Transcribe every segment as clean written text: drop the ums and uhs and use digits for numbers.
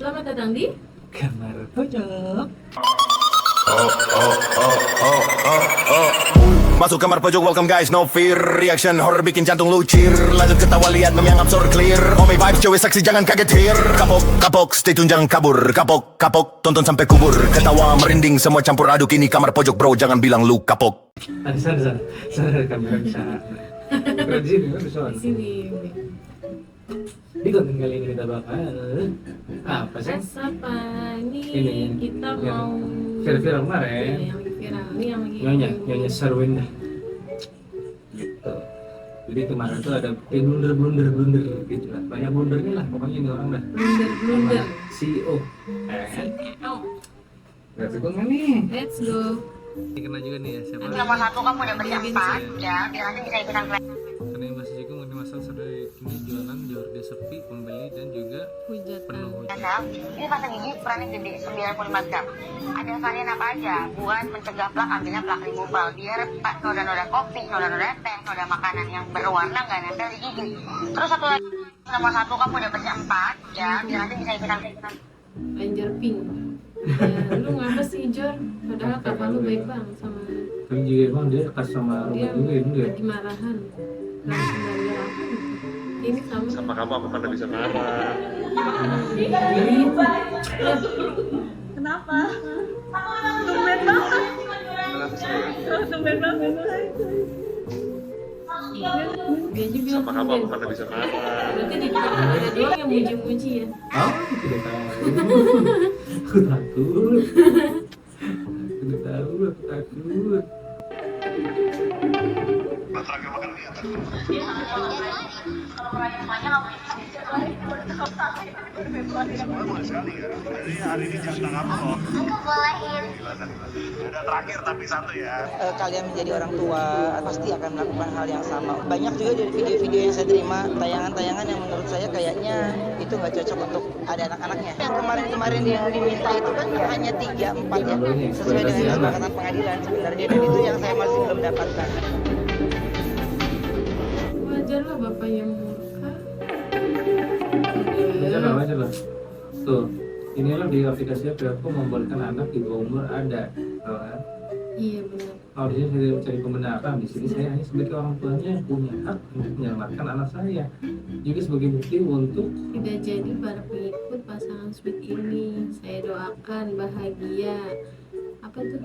Selamat datang di Kamar Pojok. Masuk kamar pojok, welcome guys, no fear. Reaction horror bikin jantung lucir. Lanjut ketawa, lihat meme yang absurd clear. Omi vibes, cewek saksi jangan kaget here. Kapok, kapok, stay tune jangan kabur. Kapok, kapok, tonton sampai kubur. Ketawa merinding, semua campur aduk. Ini kamar pojok bro, jangan bilang lu kapok. Di sana kamera bisa. Di sini, bisa. di sini. Di konten kali ini kita bakal apa sih? Apa nih? Ini Kita yang mau viral kemarin. yang lagi viral ini yang lagi Nyonya Sarwenda. Gitu. Jadi kemarin tuh ada blunder gitu lah. Banyak blundernya lah pokoknya ini orang dah. blunder. CEO. Oh, Berarti gue nggak nih. let's go. Kena juga nih ya siapa? Nomor satu kamu udah bersiap ya, biar nanti bisa ikutan kelas. Karena yang masih juga mengenai masalah sudah ini jualan jauh dia sepi pembeli dan juga Hujatan. penuh hujan. Ini pasta gigi ukurannya gede 95 gram. Ada varian apa aja buat mencegah plak, ambilnya plak removal biar noda-noda kopi, noda-noda teh, noda makanan yang berwarna nggak nempel di gigi. Terus satu lagi, nomor satu kamu udah bersiap ya, biar nanti bisa ikutan. Ranger Pink. Ya, lu ngapa sih Jor? Padahal kakak lu baik banget sama Tapi juga emang dia dekat sama dia. Robert juga ya, enggak? Lagi marahan. Langsung dari aku. Ini sama Kamu apa mana bisa marah? Kenapa? Tumben banget. Tumben banget. dia juga Kamu apa mana bisa marah? berarti di kita ada doang yang muji-muji ya. Oh, tidak tahu. Aku takut. Tidak tahu, aku takut. Kalian menjadi orang tua pasti akan melakukan hal yang sama. Banyak juga dari video-video yang saya terima, tayangan-tayangan yang menurut saya kayaknya itu nggak cocok untuk ada anak-anaknya. Yang kemarin-kemarin yang diminta itu kan hanya 3-4 ya, sesuai dengan kesepakatan pengadilan sebenarnya, dan itu yang saya masih belum dapatkan. Wajar lah bapak yang murka. Wajar lah. Tuh, inilah di aplikasi aku membolehkan anak di bawah umur ada, tahu kan? Iya benar. Kalau di sini saya mencari pembenaran, di sini saya hanya sebagai orang tuanya yang punya hak untuk menyelamatkan anak saya, juga sebagai bukti untuk Tidak jadi para pengikut pasangan sweet ini. Saya doakan bahagia. Apa tuh?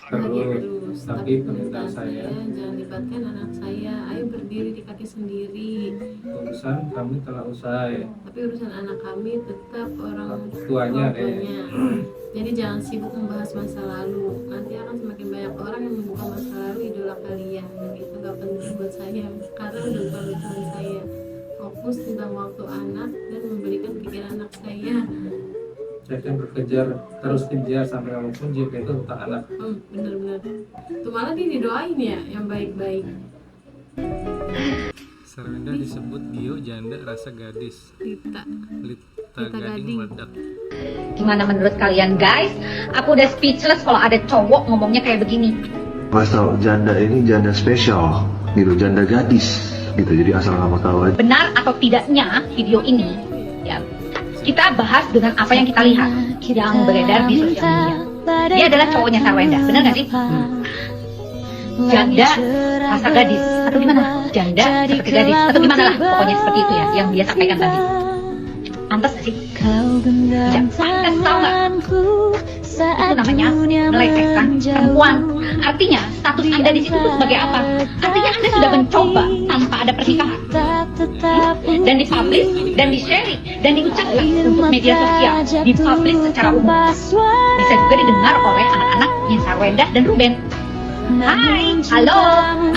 Bahagia terus. Tapi permintaan saya jangan libatkan anak saya. Ayo berdiri di kaki sendiri. urusan kami telah usai. Tapi urusan anak kami tetap orang Tuanya, tuanya. Jadi jangan sibuk membahas masa lalu. Nanti akan semakin banyak orang yang membuka masa lalu idola kalian. Dan itu gak penting buat saya. Karena udah bukan urusan saya. Fokus tentang waktu anak dan memberikan pikiran anak saya. Saya akan berkejar, terus kejar sampai walaupun jika itu tentang anak. Bener-bener. Tuh malah dia didoain ya yang baik-baik. Sarwenda disebut Gio janda rasa gadis. Lita Lita Gading. Gading meledak. Gimana menurut kalian guys? Aku udah speechless kalau ada cowok ngomongnya kayak begini. Pasal janda ini janda spesial gitu, janda gadis gitu, jadi asal kamu tahu aja. Benar atau tidaknya video ini ya, kita bahas dengan apa yang kita lihat yang beredar di sosial media. Dia adalah cowoknya Sarwenda, benar gak sih? Janda rasa gadis atau gimana? Janda seperti gadis atau gimana lah, pokoknya seperti itu ya yang dia sampaikan tadi. Pantas gak sih? Tidak pantas, tau gak? Itu namanya melecehkan perempuan. Artinya status Anda di situ tuh sebagai apa? Artinya Anda sudah mencoba tanpa ada pernikahan, dan dipublish dan di-sharing dan diucapkan untuk media sosial, dipublish secara umum. Bisa juga didengar oleh anak-anaknya Sarwenda dan Ruben. Hai, halo,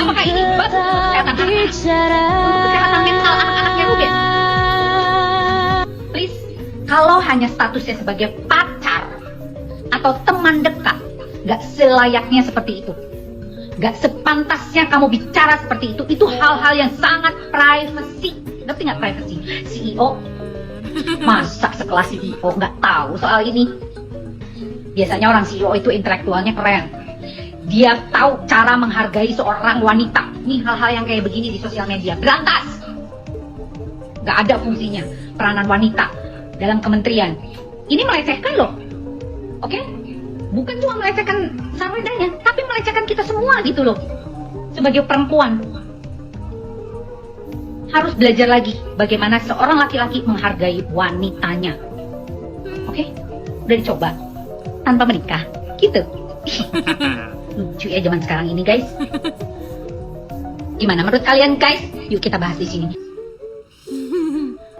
apakah ini bagus untuk kesehatan anak-anak? Untuk kesehatan mental anak-anaknya Ruben? Please, kalau hanya statusnya sebagai pacar atau teman dekat, gak selayaknya seperti itu. Gak sepantasnya kamu bicara seperti itu. Itu hal-hal yang sangat privacy. Ngerti gak privacy? CEO, masa sekelas CEO gak tahu soal ini? Biasanya orang CEO itu intelektualnya keren. Dia tahu cara menghargai seorang wanita. Ini hal-hal yang kayak begini di sosial media berantas. Gak ada fungsinya peranan wanita dalam kementerian. Ini melecehkan loh, oke? Bukan cuma melecehkan Sarwendanya, tapi melecehkan kita semua gitu loh. Sebagai perempuan harus belajar lagi bagaimana seorang laki-laki menghargai wanitanya. Oke? Udah dicoba tanpa menikah, gitu. Lucu ya zaman sekarang ini, guys. Gimana menurut kalian, guys? Yuk kita bahas di sini.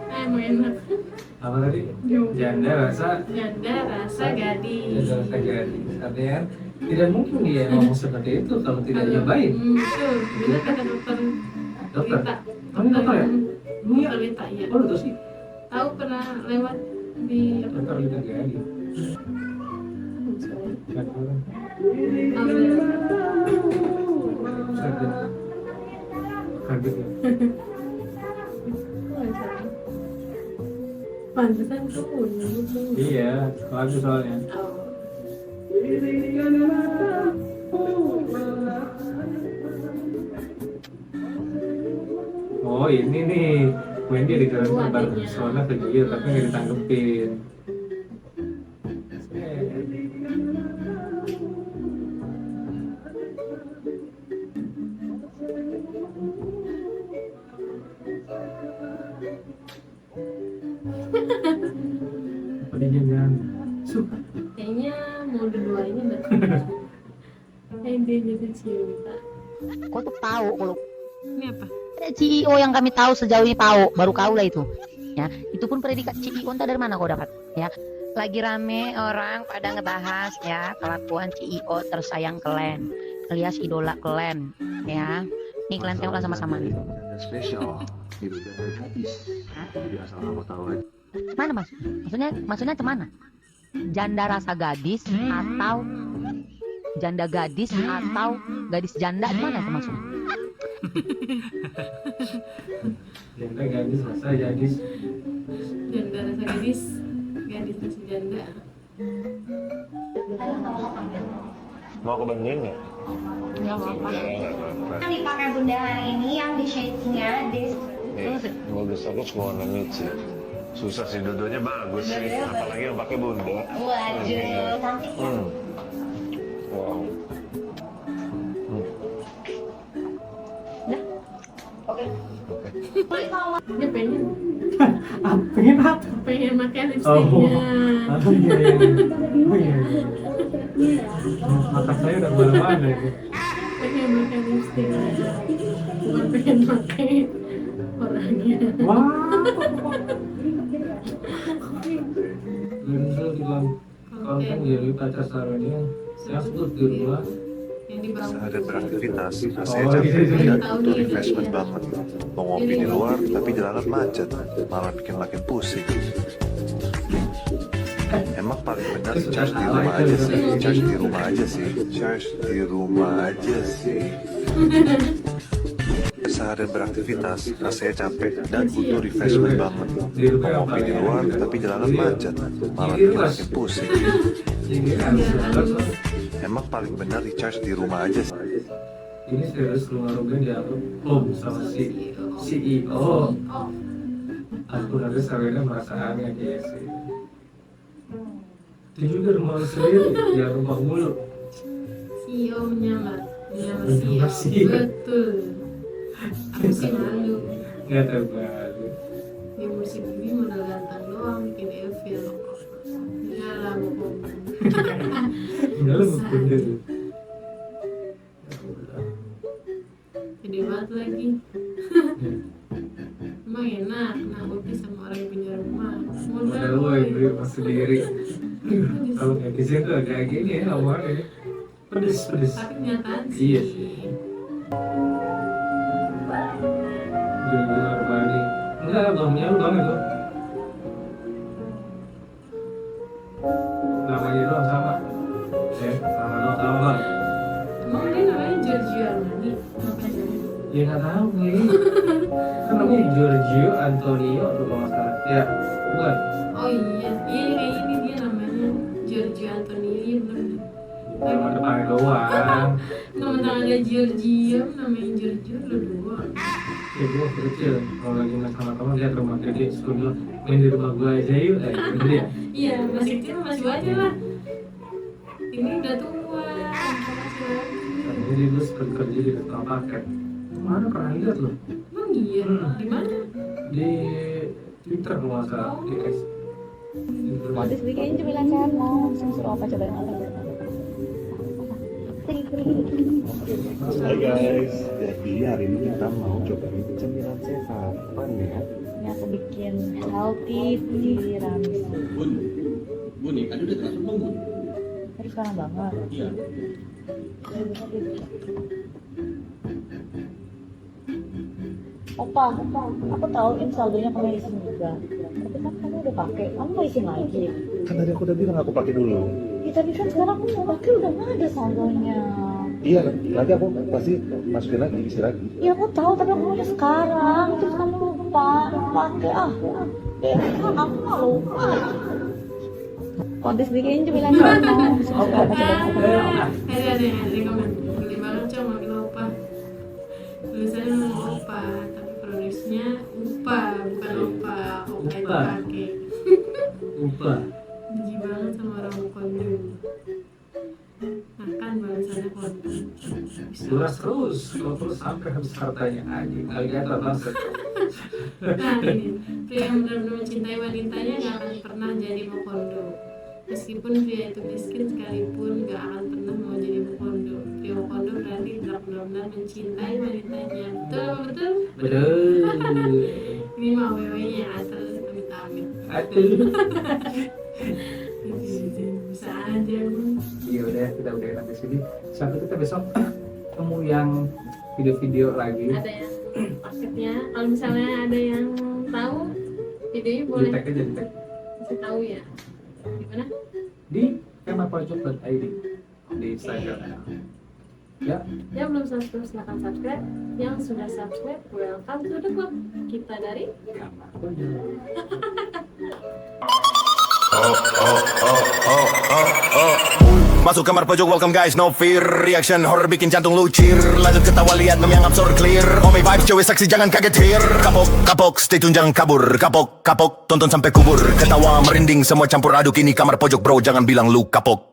Emang enak. Apa tadi? Janda rasa Gadis. Janda rasa gadis. Artinya tidak mungkin dia ngomong seperti itu kalau tidak nyobain. Betul. Benar kata dokter. Dokter? Lita. Oh, ini dokter ya? Iya. Dokter Lita, ya. Oh, itu sih. Tahu pernah lewat di apa? Dokter Lita Gadis. Kaget ya. Pantesan tuh kuning. Iya, lagu soalnya. Oh ini nih, Wendy dikira Barcelona ke Gio tapi nggak ditanggepin. Pedihnya jangan suka. Kayaknya mau dua-duanya dia jadi cinta. Kau tuh tahu kalau Ini apa? CEO yang kami tahu sejauh ini tahu, baru kau lah itu. Ya, itu pun predikat CEO entah dari mana kau dapat, ya. Lagi rame orang pada ngebahas ya kelakuan CEO tersayang kalian, alias idola kalian, ya. Nih kalian tengoklah sama-sama. Janda spesial gitu, janda gadis. Jadi asal kamu tahu aja. Mana mas? Maksudnya kemana? Janda rasa gadis atau janda gadis atau gadis janda, mana itu maksudnya? Janda gadis rasa gadis. Janda rasa gadis. Gadis rasa janda. Mau ke Bandung nggak? Nggak apa-apa. Yang dipakai bunda hari ini yang di shadingnya Bagus, aku suka warna Michi. Susah sih, dua-duanya bagus sih. Apalagi yang pakai bunda. Waduh, cantik ya. Wow. Oke. Dia pengen Pengen apa? pengen makan Oh, lipstiknya. oh iya iya. Oh iya iya. Mata saya udah kemana-mana itu. Pengen makan lipstiknya. Bukan pengen makan orangnya. Wah. Bener bilang kalau kan jadi pacar Sarwendnya, saya sebut di rumah. Yang di bawah. Ada beraktivitas, Oh, saya iya, capek iya. dan butuh refreshment banget. Mau ngopi di luar, tapi jalanan macet, malah bikin makin pusing. Emang paling benar charge di rumah aja sih, charge di rumah aja sih, charge di rumah aja sih. Seharian beraktivitas, rasanya capek dan butuh refreshment banget. Mau ngopi di luar, tapi jalanan macet, malah bikin makin pusing. Ini kan Emang paling benar recharge di rumah aja sih. ini serius keluar Ruben diupload sama si CEO. Aku nanti Sarwenda merasa aneh dia sih. Itu juga rumah lu sendiri, ya rumah mulu. CEO menyamar. Menyamar Menyamar CEO. CEO. Betul. Aku sih malu. Nggak terbaru. Dia musik ini modal ganteng doang bikin ilfil. Enggak lah, bohong. Enggak lu bener. Gede banget lagi. Emang enak ngopi sama orang yang punya rumah. Modal lu yang beli rumah sendiri. Kalau netizen tuh kayak gini ya omongannya. Pedes. Tapi kenyataan Iya sih. sih. Jual Bani. Enggak, belum punya lu banget tuh. Namanya doang sama. Ya, sama doang sama. Emang dia namanya Giorgio Armani? Ngapain? Ya nggak tahu nih. Kan namanya Giorgio Antonio tuh kalau nggak salah. Ya, bukan. Oh iya, kayak ini dia namanya Giorgio Antonio, iya bener. Nama depannya doang. Nama tangannya Giorgio, namanya Giorgio lu doang. Ya gue waktu kecil kalau lagi main sama kamu lihat rumah gede, gue bilang main di rumah gue aja yuk, bener ya? Iya, masih kecil masih wajar lah. Ini udah tua, masih lagi. Jadi dulu sempat kerja di tukang paket. Mana pernah lihat loh? Emang iya, di mana? Di Twitter kalau nggak salah, di X. Modis bikin cemilan sehat mau suruh apa coba yang ada. Hai guys, jadi hari ini kita mau cobain cemilan sehat. Apa nih ya? Ini aku bikin healthy tiramisu. Bun, tadi udah transfer belum, Bun? Tadi sekarang banget. Iya. Opa, aku tahu saldonya kamu isin juga. Tapi kan kamu udah pakai, kamu mau isin lagi. Kan tadi aku udah bilang aku pakai dulu. Ya tapi kan sekarang aku mau pakai udah nggak ada saldonya. Iya, nanti aku pasti masukin lagi, isi lagi. Iya aku tahu, tapi aku maunya sekarang. Terus kamu lupa pakai deh kan aku nggak lupa. Modis bikin cemilan sehat mau suruh apa coba. Ada komen. Beli banget cuma makin lupa. Tulisannya memang lupa, tapi produksinya lupa, bukan lupa. Opa itu pakai. Lupa. Benci banget sama orang kondom. Makan balasannya kondom. Duras terus, kalau terus sampai habis hartanya aja. Kali kata bahasa. Nah ini, pria yang benar-benar mencintai wanitanya gak akan pernah jadi mokondo. Meskipun pria itu miskin sekalipun gak akan pernah mau jadi mokondo. Pria mokondo berarti benar-benar mencintai wanitanya. Betul apa betul? Betul. Ini mah wewe-nya atas amit-amit. Aduh. Bisa aja Bun. Iya udah, kita udah sampai sini. Sampai kita besok ketemu yang video-video lagi. Ada yang paketnya, kalau misalnya ada yang tahu videonya boleh Di tag aja, di tag. kasih tahu ya. Di mana? Di kamarpojok.id di Instagram. Ya, Yang belum subscribe silahkan subscribe. Yang sudah subscribe, welcome to the club. Kita dari Kamar Pojok. Masuk kamar pojok, welcome guys, no fear. Reaction horror bikin jantung lu cheer. Lanjut ketawa, lihat meme yang absurd clear. Omi vibes, cewek seksi, jangan kaget here. Kapok, kapok, stay tune, jangan kabur. Kapok, kapok, tonton sampai kubur. Ketawa merinding, semua campur aduk. Ini kamar pojok bro, jangan bilang lu kapok.